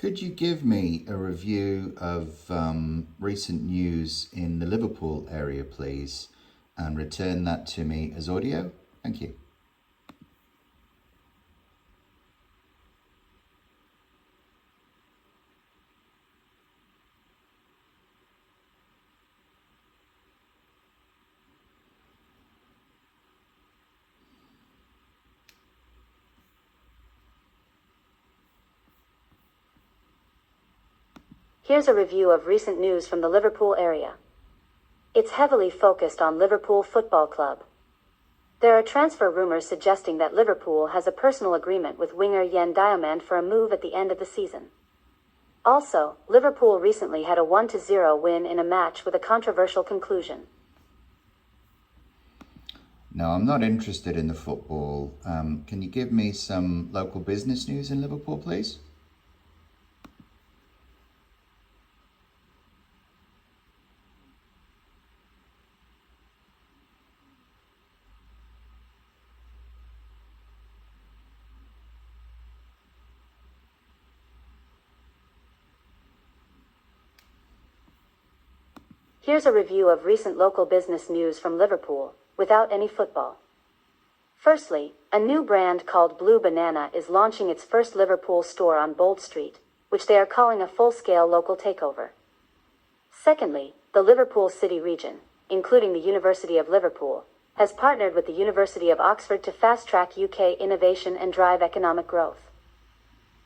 Could you give me a review of recent news in the Liverpool area, please, and return that to me as audio? Thank you. Here's a review of recent news from the Liverpool area. It's heavily focused on Liverpool Football Club. There are transfer rumors suggesting that Liverpool has a personal agreement with winger Yen Diamond for a move at the end of the season. Also, Liverpool recently had a 1-0 win in a match with a controversial conclusion. No, I'm not interested in the football. Can you give me some local business news in Liverpool, please? Here's a review of recent local business news from Liverpool, without any football. Firstly, a new brand called Blue Banana is launching its first Liverpool store on Bold Street, which they are calling a full-scale local takeover. Secondly, the Liverpool City region, including the University of Liverpool, has partnered with the University of Oxford to fast-track UK innovation and drive economic growth.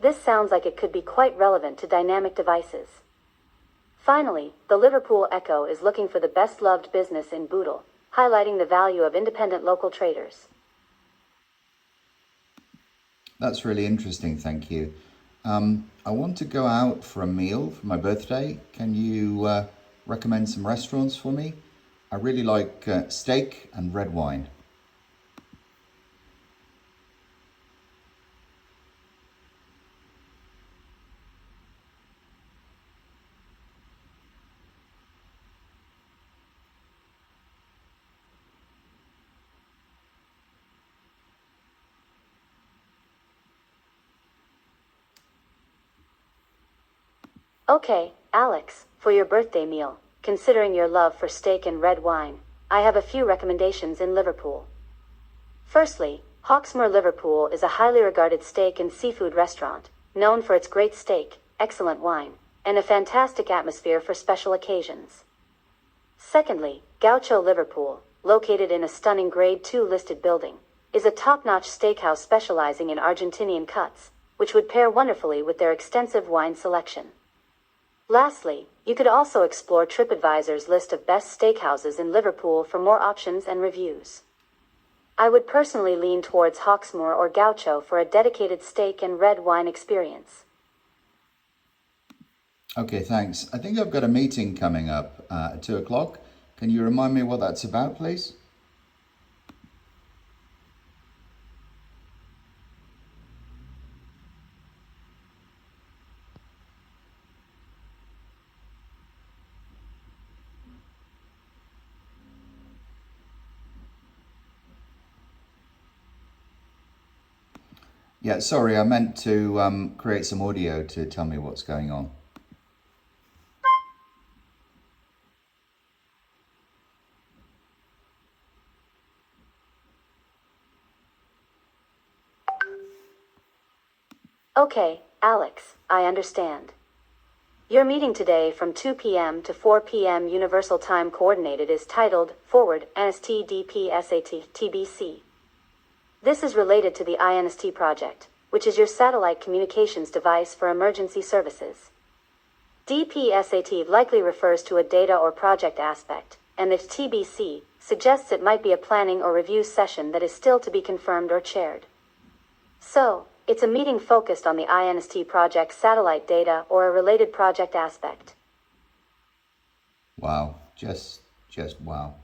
This sounds like it could be quite relevant to dynamic devices. Finally, the Liverpool Echo is looking for the best-loved business in Bootle, highlighting the value of independent local traders. That's really interesting, thank you. I want to go out for a meal for my birthday. Can you recommend some restaurants for me? I really like steak and red wine. Okay, Alex, for your birthday meal, considering your love for steak and red wine, I have a few recommendations in Liverpool. Firstly, Hawksmoor Liverpool is a highly regarded steak and seafood restaurant, known for its great steak, excellent wine, and a fantastic atmosphere for special occasions. Secondly, Gaucho Liverpool, located in a stunning Grade 2 listed building, is a top-notch steakhouse specializing in Argentinian cuts, which would pair wonderfully with their extensive wine selection. Lastly, you could also explore TripAdvisor's list of best steakhouses in Liverpool for more options and reviews. I would personally lean towards Hawksmoor or Gaucho for a dedicated steak and red wine experience. Okay, thanks. I think I've got a meeting coming up at 2 o'clock. Can you remind me what that's about, please? Yeah, sorry, I meant to create some audio to tell me what's going on. Okay, Alex, I understand. Your meeting today from 2 p.m. to 4 p.m. Universal Time Coordinated is titled Forward INST-DPSAT TBC. This is related to the INST project, which is your satellite communications device for emergency services. DPSAT likely refers to a data or project aspect, and the TBC suggests it might be a planning or review session that is still to be confirmed or chaired. So, it's a meeting focused on the INST project satellite data or a related project aspect. Wow, just wow.